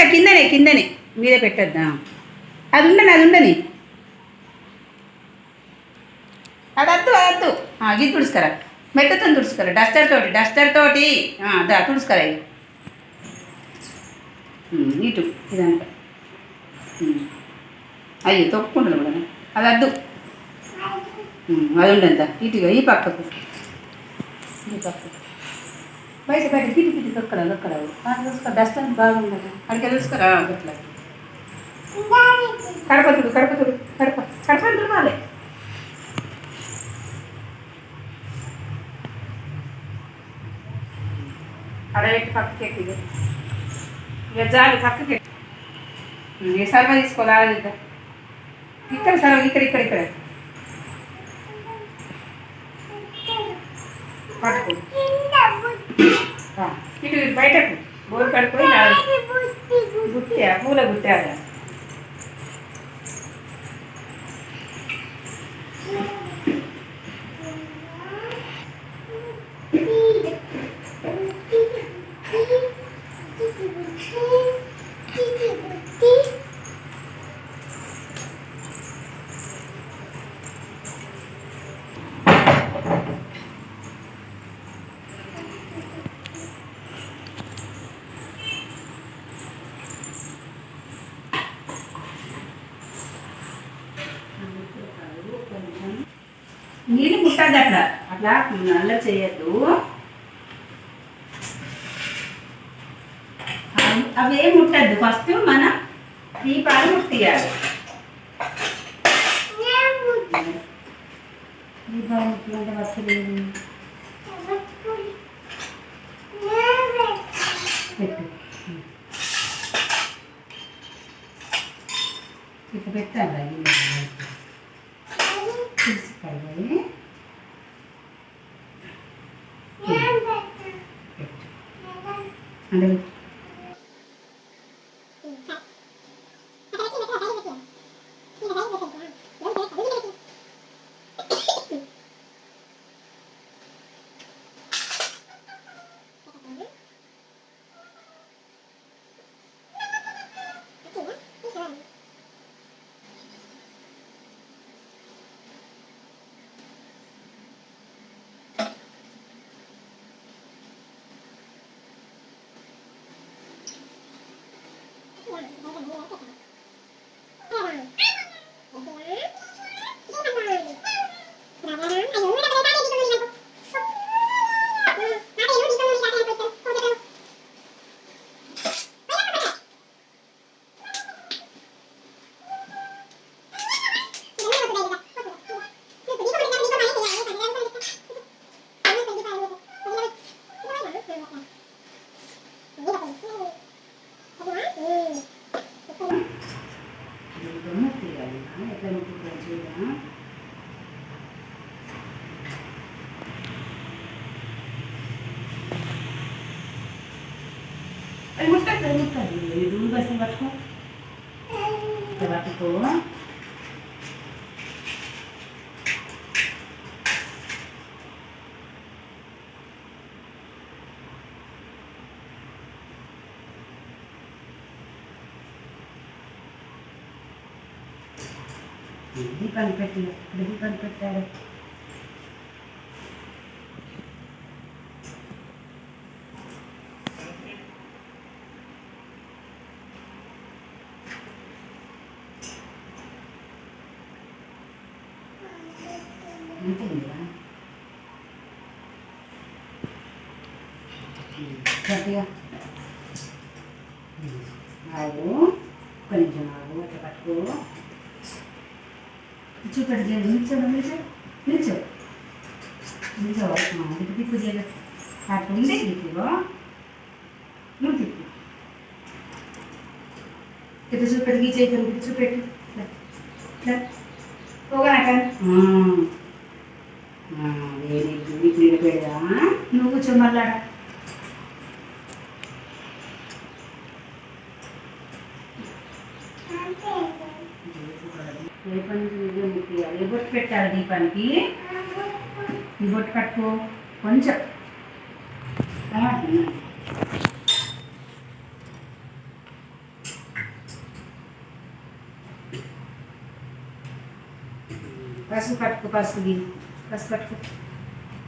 కింద కిందనే కిందనే మీద పెట్టద్దా? అది ఉండని అది వద్దు గీ తుడుచుకరా, మెత్తతో తుడుచుకరా, డస్టర్ తోటి దా తుడుచుకరా. ఇటు ఇదంతా అయ్యో తొక్కుంటుంది కూడా, అది వద్దు. అది ఉండద్దా? ఇటుగా ఈ పక్కకు బయట కిటి తొక్కరా చూసుకో, డస్ట్ అంత బాగుండదు. అడిగి చూసుకోరా అట్లా. కడపతుడు కడప అంటున్నాలే. అడగట్టి పక్కకి ఎక్కి ఇక జాలి పక్కకి ఏ సర్వ తీసుకోవాలి. ఇక్కడ సర్వ ఇక్కడ పట్టుకో. ఇటు బయటకు బోరు కడుక్కొని గుట్టా పూల గుట్టాగా. నీళ్ళు ముట్టద్దు అట్లా నల్ల చేయద్దు. అవేం ముట్టద్దు. ఫస్ట్ మనం దీపాలు ముట్టియాలి. దీపాలు ముట్టింటే వచ్చలేదు. పెట్టు ఇట్లా పెట్టాలి. అంటే పట్టుకో. దీపాన్ని పెట్టారు. గట్టిగా ఆగు, కొంచెం ఆగు. అట్లా పట్టుకో. చూపెట్టి నిల్చో తిప్పు చేయలేదు. అట్లా ఉంది తిప్పులో నువ్వు తిప్పు. ఇట్లా చూపెట్టి ఈ చేతులు చూపెట్టు. నీకు పెడదా నువ్వు చుమ్మల్లాడా. ఏ బొట్టు పెట్టాలి దీపానికి? ఈ బొట్టు కట్టుకో కొంచెం. పట్టుకో, పసుపు పట్టుకో,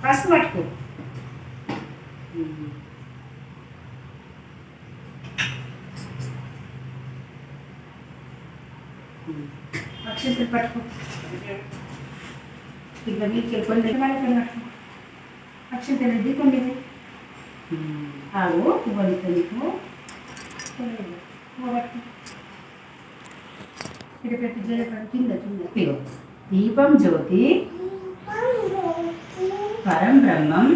పసుపు పట్టుకో. అక్షంతలు పట్టుకో. ఇట్లా మీకు కొన్ని పట్టుకో. అక్షంతలు ఇది కొన్ని ఆవు పువ్వులతో నీకు పట్టుకో. ఇక్కడ పెట్టి కింద కింద దీపం జ్యోతి పరం బ్రహ్మం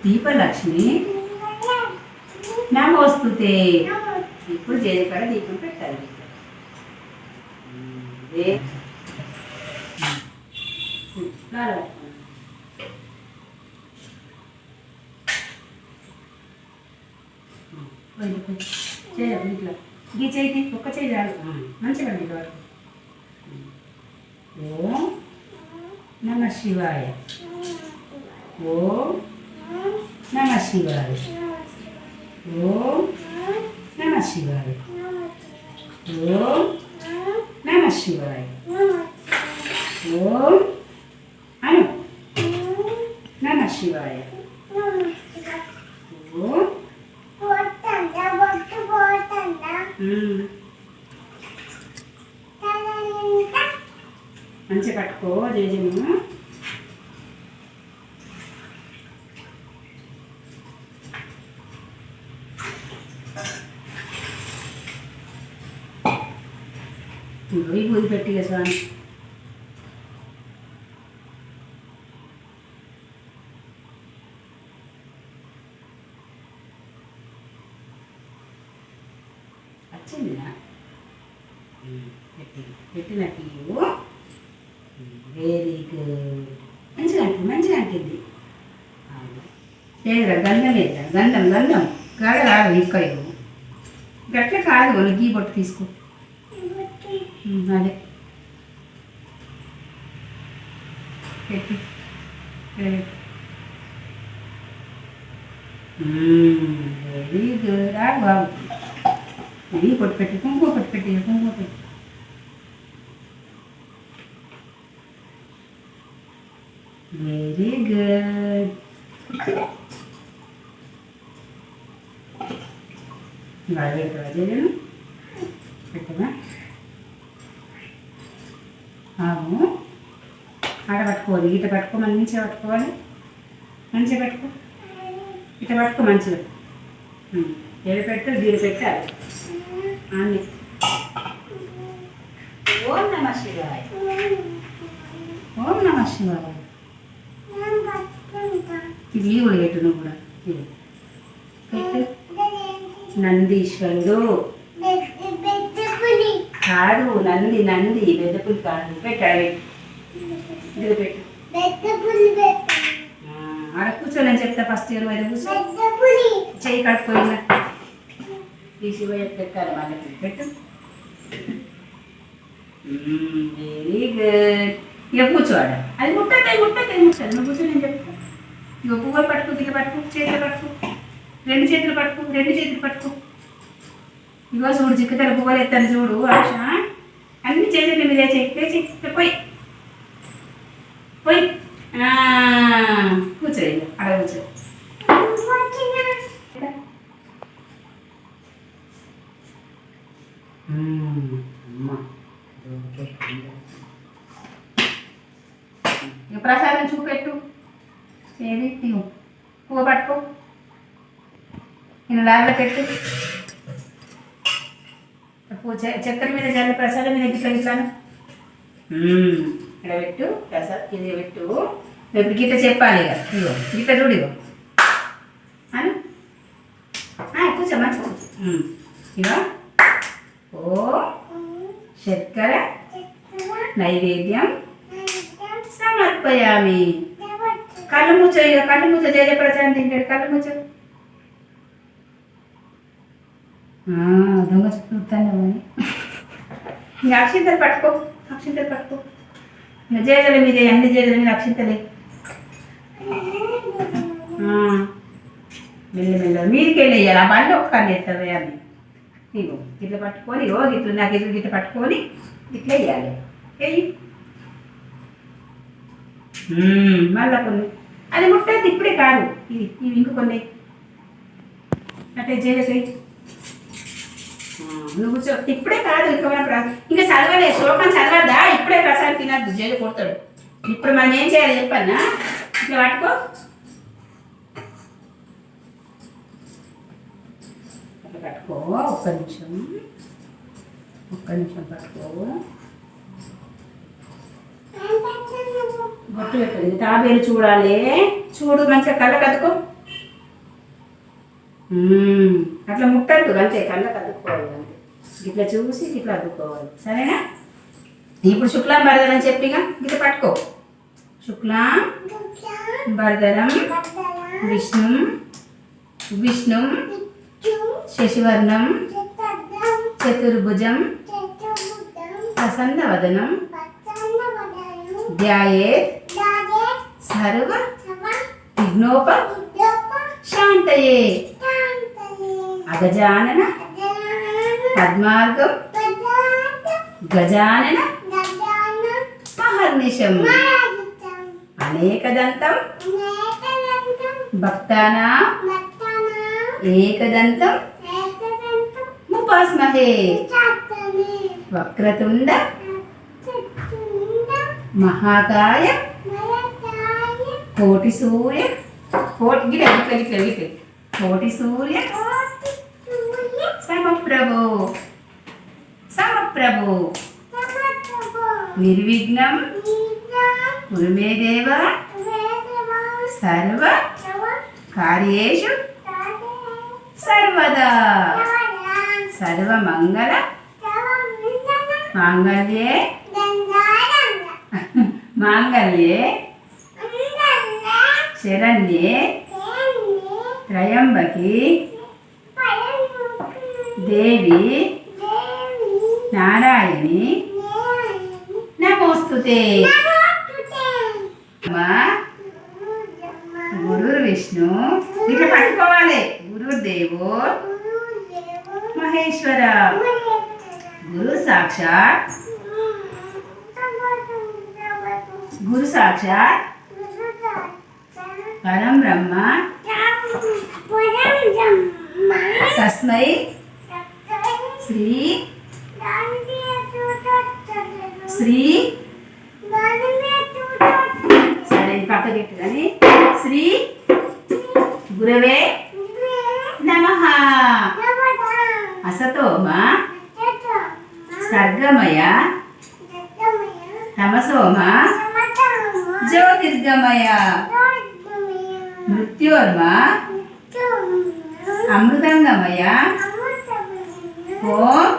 దీపలక్ష్మి నమోస్తుతే. ఇప్పుడు జయకడ దీపం పెట్టాలి. చేయాలి ఇట్లా ఈ చేయి ఒక్క చేయి చాలు. మంచిగా పండి వరకు. ఓం నమ శివాయ. ఓం నమ శివాయ. ఓం నమ శివాయ. ఓం నమ శివాయ. ఓం అను నమ శివాయ. ఓం మంచిగా పట్టుకో జేజము. ఈ పూజ పెట్టి స్వామి. వచ్చిందినా పెట్టినట్టు వెరీ గుడ్. మంచిగా అంటుంది. లేదురా గంధం లేదా గంధం గడ రాదు ఇక్కడ గట్ల కాదు. వాళ్ళు గీ బొట్టు తీసుకో. అదే పెట్టి వెరీ గుడ్. బాబు ఇది పొట్టు పెట్టి కుంకుమ పొట్టు పెట్టి కుంకుమ పెట్టి. Very good. పెట్టమా ఆవు ఆడ పట్టుకోవాలి. ఇట పట్టుకో, మంచిగా పట్టుకోవాలి. మంచిగా పట్టుకో. ఇట పట్టుకో మంచిగా. ఏడు పెట్టు దీని పెట్టాలి అన్నీ. ఓం నమ శివాయ. ఓం నమ శివాయ. ఇది కూడా పెట్టు నువ్వు కూడా. ఇది పెట్టు. నందీశ్వరుడు కాదు, నంది పెద్దపులి కాదు. పెట్టాడు. ఇది పెట్టు. ఆడ కూర్చోని చెప్తా. ఫస్ట్ ఇయర్ మీద కూర్చో. చెయ్యి కట్టుకోయినా తీసిపోయి పెట్టాలి. వాళ్ళకి పెట్టు. Very good. ఇక కూర్చోవాడ. అది ముట్టదు నువ్వు కూర్చో. నేను చెప్తా. ఇక పువ్వులు పట్టుకో, దిగ పట్టుకో, చేతులు పట్టుకో, రెండు చేతులు పట్టుకో. ఇగో చూడు చిక్కుతారు పువ్వులు ఎత్తాను చూడు. ఆశ అన్ని చేతులు మీద చేసి పోయి కూర్చో. అక్కడ కూర్చో. ఇక ప్రసాదం చూపెట్టు. ఏది తీవు పువ్వు పట్టుకో. నేను లాగా పెట్టు. చక్కెర మీద చల్లి ప్రసాదం మీద ఇట్లాను ఇక్కడ పెట్టు. ప్రసాదం ఇది పెట్టు. రేపు గిట్ట చెప్పాలి. ఇక ఇగో గిట్ట చూడు. ఇగో అని కూర్చో. మంచి కూర్చో. ఇగో ఓ చక్కెర నైవేద్యం సమర్పయామి. కళ్ళు మూచో. ఇక కళ్ళు మూచో. జయ ప్రసాదం తింటాడు. కళ్ళు మూచో. దొంగ చూస్తాను. ఇంకా అక్షింతలు పట్టుకో. ఇంకా జేజల మీద అన్ని జేజల మీద అక్షింతలే. మెల్లమెల్ల మీదికి వెళ్ళేయాలి. ఆ బండి ఒక్క కాళ్ళు ఎత్తుంది. అని ఇగో ఇట్లా పట్టుకొని ఇట్లా నాకు గిట్ల పట్టుకొని ఇట్లా వేయాలి. వెయ్యి మళ్ళా కొన్ని అది ముట్టద్దు ఇప్పుడే కాదు ఇవి ఇంక కొన్ని అంటే చేయలేక నువ్వు కూర్చో ఇప్పుడే కాదు ఇంకా చదవలే శ్లోకం చదవద్దా ఇప్పుడే ప్రసాదం తినద్దు జైలు కొడతాడు ఇప్పుడు మనం ఏం చేయాలి చెప్పన్నా ఇట్లా పట్టుకో అట్లా పట్టుకో ఒక్క నిమిషం పట్టుకో బొట్టు పెట్టండి తాబేలు చూడాలి చూడు మంచిగా కళ్ళకు అద్దుకో అట్లా ముట్టద్దు అంతే కళ్ళకు అద్దుకోవాలి అంతే ఇట్లా చూసి ఇట్లా అద్దుకోవాలి సరేనా ఇప్పుడు శుక్లాం భరధరం చెప్పిగా ఇట్లా పట్టుకో శుక్లాం భరధరం విష్ణు శశివర్ణం చతుర్భుజం ప్రసన్నవదనం ధ్యాయేత్ సర్వ విఘ్నోప శాంతయే అగజానన పద్మార్గం గజానన మహర్నిశం అనేకదంతం భక్తానాం ఏకదంతం ముపాస్మహే వక్రతుండ మహాకాయ కోటి సూర్య కోటి సూర్య సమప్రభు నిర్విఘ్నం కురు మే దేవ సర్వ కార్యేషు సర్వదా సర్వమంగళ మాంగళ్యే శరణ్యే త్రయంబకి దేవి నారాయణి నమోస్తుతే గురు విష్ణు ఇట్లా పట్టుకోవాలి గురుదేవో మహేశ్వర గురు సాక్షాత్ పరం బ్రహ్మ తస్మై శ్రీ సరే పక్కకి కానీ శ్రీ గురవే నమః అసతోమ సర్గమయ తమసోమ జ్యోతిర్గమయ మృత్యోర్మ అమృతంగమయ ఓం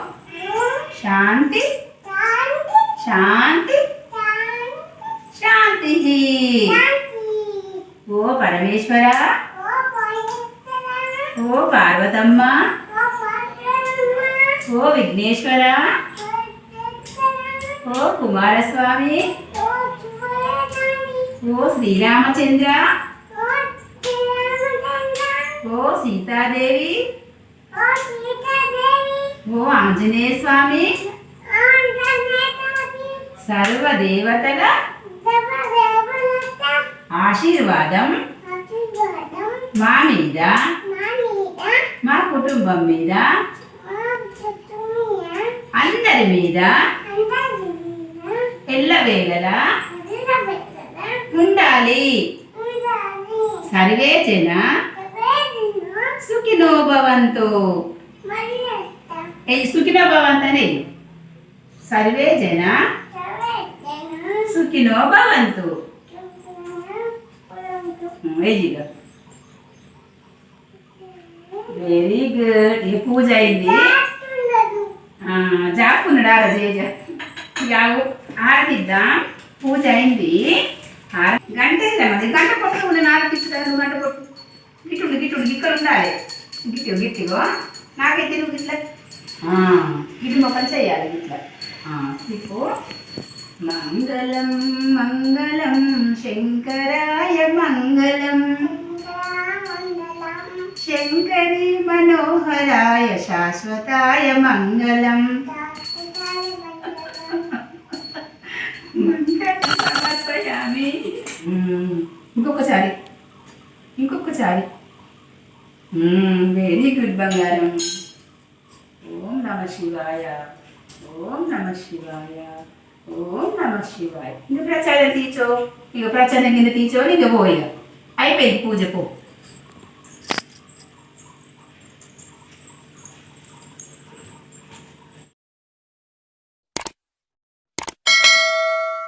శాంతి శాంతి శాంతి ఓ పరమేశ్వర ఓ పార్వతమ్మ ఓ విఘ్నేశ్వర ఓ కుమారస్వామి ఓ శ్రీరామచంద్ర ఓ సీతాదేవి ఓ ఆంజనేయ స్వామి సర్వదేవతల ఆశీర్వాదం మా మీద మా కుటుంబం మీద అందరి మీద ఎల్లవేళలా ఉండాలి సర్వే జన సుఖినో భవంతు సుఖినో భవంతు సర్వే జన సుఖినో భవంతు వెరీ గుడ్ ఈ పూజ అయింది జాకున్నాడు జేజ ఆరతిద్దాం పూజ అయింది గంట మరి గంట కొట్టు నేను ఆరతిస్తాను గంట కొట్టు గిట్టు ఇక్కడ ఉండాలి గిట్టిగో నాకైతే నువ్వు ఇట్లా గిట్టు మొక్కలు చేయాలి ఇట్లా ఇప్పుడు మంగళం మంగళం శంకరాయ మంగళం శంకరి మనోహరాయ శాశ్వతాయ మంగళం సమర్పయామి ఇంకొకసారి ఇంకొకసారి. వెరీ గుడ్ బంగారం. ఓం నమ శివాయ, ఓం నమ శివాయ, ఓం నమ శివాయ. ఇంక ప్రచారం తీర్చో, ఇక ప్రచారం కింద తీర్చో, ఇక పోయి అయిపోయింది పూజ పో.